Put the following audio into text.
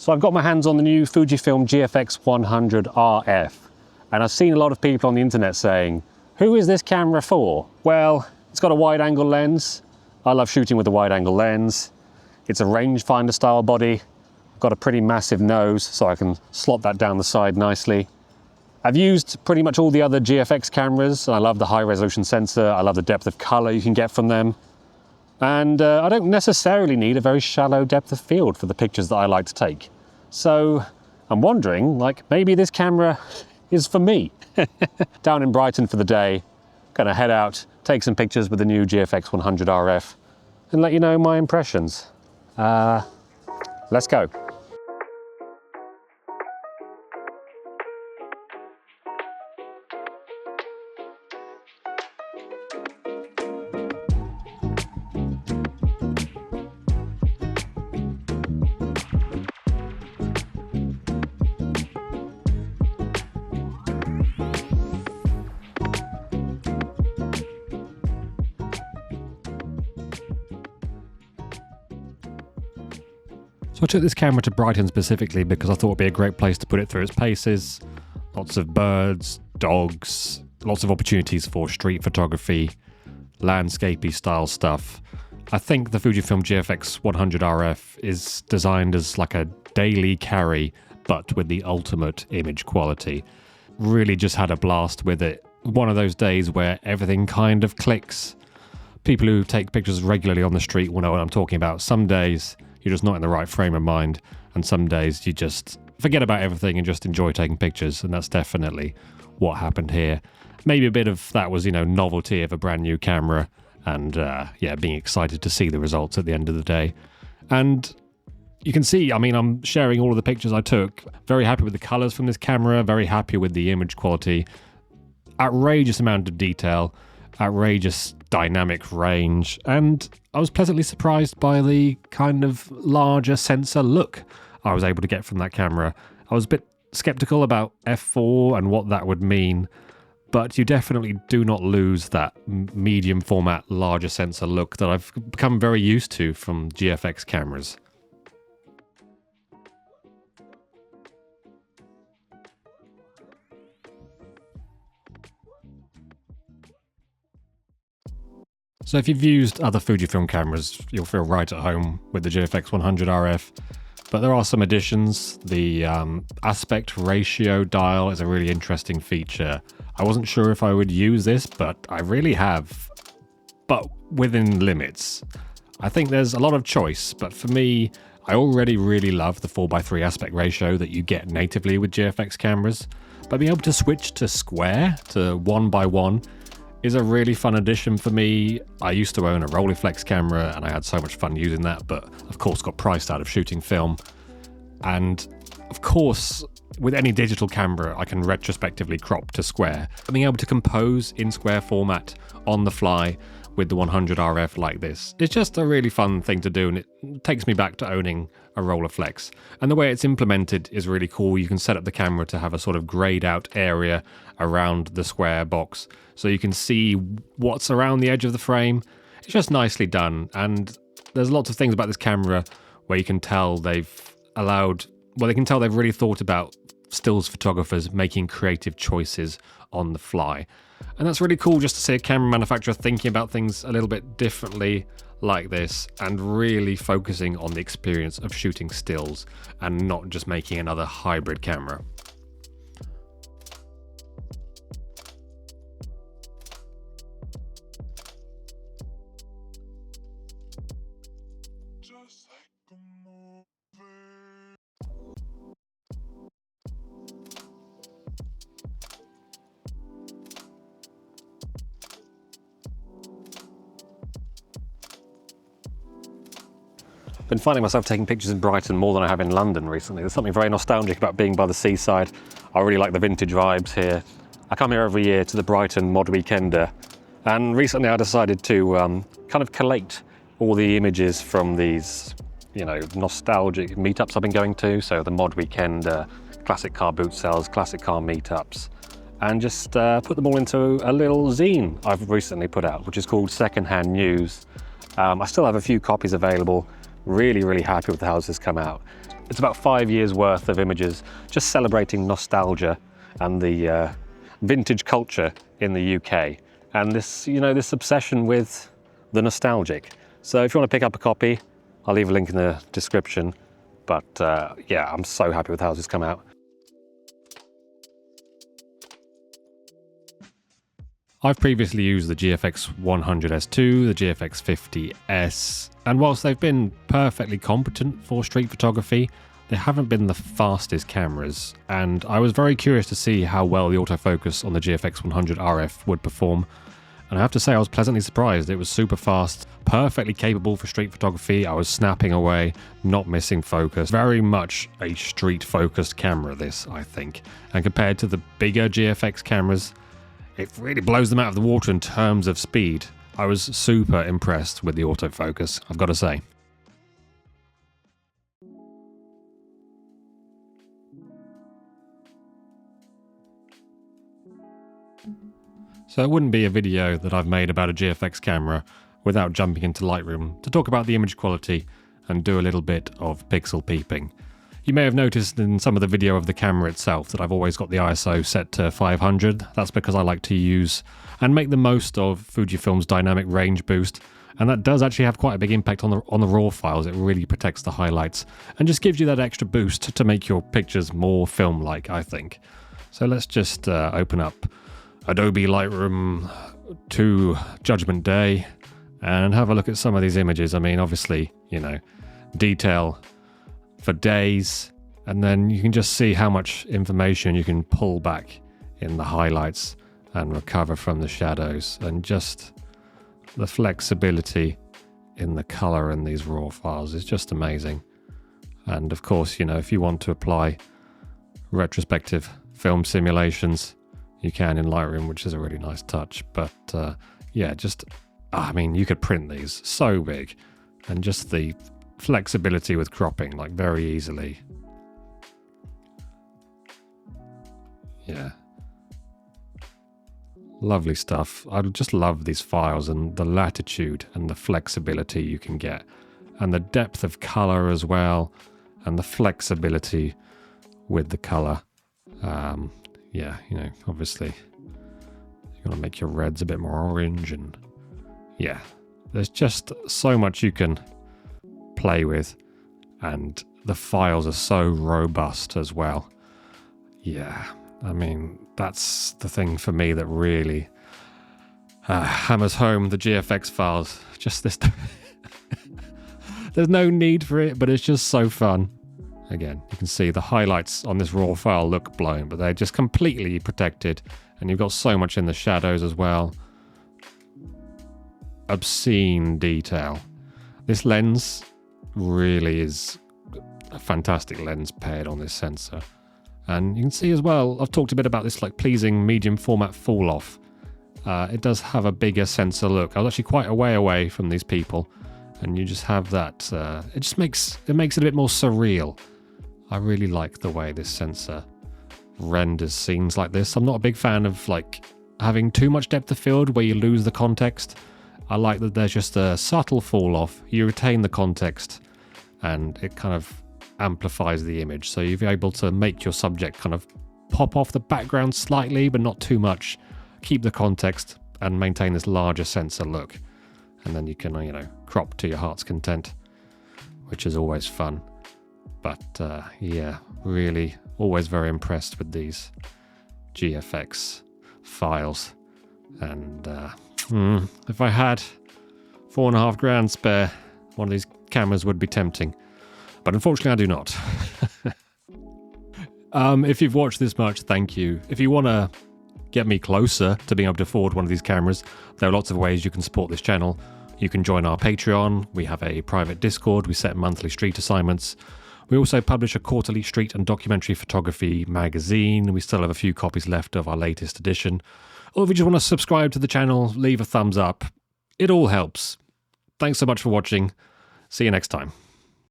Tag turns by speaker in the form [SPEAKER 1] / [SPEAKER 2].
[SPEAKER 1] So I've got my hands on the new Fujifilm GFX 100 RF, and I've seen a lot of people on the internet saying, who is this camera for? Well, it's got a wide angle lens. I love shooting with a wide angle lens. It's a rangefinder style body. I've got a pretty massive nose, so I can slot that down the side nicely. I've used pretty much all the other GFX cameras, and I love the high resolution sensor. I love the depth of color you can get from them. And I don't necessarily need a very shallow depth of field for the pictures that I like to take. So I'm wondering, like, maybe this camera is for me. Down in Brighton for the day, gonna head out, take some pictures with the new GFX 100 RF, and let you know my impressions. Let's go. So I took this camera to Brighton specifically because I thought it'd be a great place to put it through its paces. Lots of birds, dogs, lots of opportunities for street photography, landscapey style stuff. I think the Fujifilm GFX 100 RF is designed as like a daily carry, but with the ultimate image quality. Really just had a blast with it. One of those days where everything kind of clicks. People who take pictures regularly on the street will know what I'm talking about. Some days you're just not in the right frame of mind, and some days you just forget about everything and just enjoy taking pictures, and that's definitely what happened here. Maybe a bit of that was, you know, novelty of a brand new camera, and yeah, being excited to see the results at the end of the day. And you can see, I mean, I'm sharing all of the pictures I took. Very happy with the colors from this camera, very happy with the image quality. Outrageous amount of detail, outrageous dynamic range, and I was pleasantly surprised by the kind of larger sensor look I was able to get from that camera. I was a bit skeptical about f4 and what that would mean, but you definitely do not lose that medium format, larger sensor look that I've become very used to from GFX cameras. So if you've used other Fujifilm cameras, you'll feel right at home with the GFX 100 RF, but there are some additions. The aspect ratio dial is a really interesting feature. I wasn't sure if I would use this, but I really have, but within limits. I think there's a lot of choice, but for me, I already really love the 4:3 aspect ratio that you get natively with GFX cameras, but being able to switch to square, to 1:1, is a really fun addition for me. I used to own a Rolleiflex camera and I had so much fun using that, but of course got priced out of shooting film. And of course, with any digital camera, I can retrospectively crop to square. Being able to compose in square format on the fly with the 100 RF like this, it's just a really fun thing to do, and it takes me back to owning a Rolleiflex. And the way it's implemented is really cool. You can set up the camera to have a sort of grayed out area around the square box, so you can see what's around the edge of the frame. It's just nicely done, and there's lots of things about this camera where you can tell they've really thought about stills photographers making creative choices on the fly. And that's really cool just to see a camera manufacturer thinking about things a little bit differently like this, and really focusing on the experience of shooting stills and not just making another hybrid camera. Been finding myself taking pictures in Brighton more than I have in London recently. There's something very nostalgic about being by the seaside. I really like the vintage vibes here. I come here every year to the Brighton Mod Weekender, and recently I decided to kind of collate all the images from these, you know, nostalgic meetups I've been going to. So the Mod Weekender, classic car boot sales, classic car meetups, and just put them all into a little zine I've recently put out, which is called Secondhand News. I still have a few copies available. Really happy with how this has come out. It's about 5 years worth of images, just celebrating nostalgia and the vintage culture in the UK. And this, this obsession with the nostalgic. So if you want to pick up a copy, I'll leave a link in the description. But yeah, I'm so happy with how this has come out. I've previously used the GFX 100S2, the GFX 50S, and whilst they've been perfectly competent for street photography, they haven't been the fastest cameras, and I was very curious to see how well the autofocus on the GFX 100 RF would perform, and I have to say I was pleasantly surprised. It was super fast, perfectly capable for street photography. I was snapping away, not missing focus. Very much a street-focused camera, this, I think, and compared to the bigger GFX cameras, it really blows them out of the water in terms of speed. I was super impressed with the autofocus, I've got to say. So it wouldn't be a video that I've made about a GFX camera without jumping into Lightroom to talk about the image quality and do a little bit of pixel peeping. You may have noticed in some of the video of the camera itself that I've always got the ISO set to 500. That's because I like to use and make the most of Fujifilm's dynamic range boost, and that does actually have quite a big impact on the RAW files. It really protects the highlights and just gives you that extra boost to make your pictures more film-like, I think. So let's just open up Adobe Lightroom 2 Judgment Day and have a look at some of these images. I mean, obviously, detail for days, and then you can just see how much information you can pull back in the highlights and recover from the shadows, and just the flexibility in the color in these raw files is just amazing. And of course, if you want to apply retrospective film simulations, you can in Lightroom, which is a really nice touch. But yeah, you could print these so big, and just the flexibility with cropping, like, very easily. Yeah. Lovely stuff. I just love these files and the latitude and the flexibility you can get, and the depth of color as well, and the flexibility with the color. Yeah, obviously you want to make your reds a bit more orange, and yeah, there's just so much you can play with, and the files are so robust as well. Yeah, I mean, that's the thing for me that really hammers home the GFX files. Just this there's no need for it, but it's just so fun. Again, you can see the highlights on this raw file look blown, but they're just completely protected, and you've got so much in the shadows as well. Obscene detail. This lens really is a fantastic lens paired on this sensor. And you can see as well, I've talked a bit about this pleasing medium format fall off. It does have a bigger sensor look. I was actually quite a way away from these people, and you just have that, it makes it a bit more surreal. I really like the way this sensor renders scenes like this. I'm not a big fan of having too much depth of field where you lose the context. I like that there's just a subtle fall off. You retain the context, and it kind of amplifies the image. So you're able to make your subject kind of pop off the background slightly, but not too much. Keep the context and maintain this larger sensor look. And then you can, crop to your heart's content, which is always fun. But yeah, really always very impressed with these GFX files. And if I had $4,500 spare, one of these cameras would be tempting. But unfortunately I do not. If you've watched this much, thank you. If you want to get me closer to being able to afford one of these cameras, there are lots of ways you can support this channel. You can join our Patreon. We have a private Discord. We set monthly street assignments. We also publish a quarterly street and documentary photography magazine. We still have a few copies left of our latest edition. Or if you just want to subscribe to the channel, leave a thumbs up. It all helps. Thanks so much for watching. See you next time.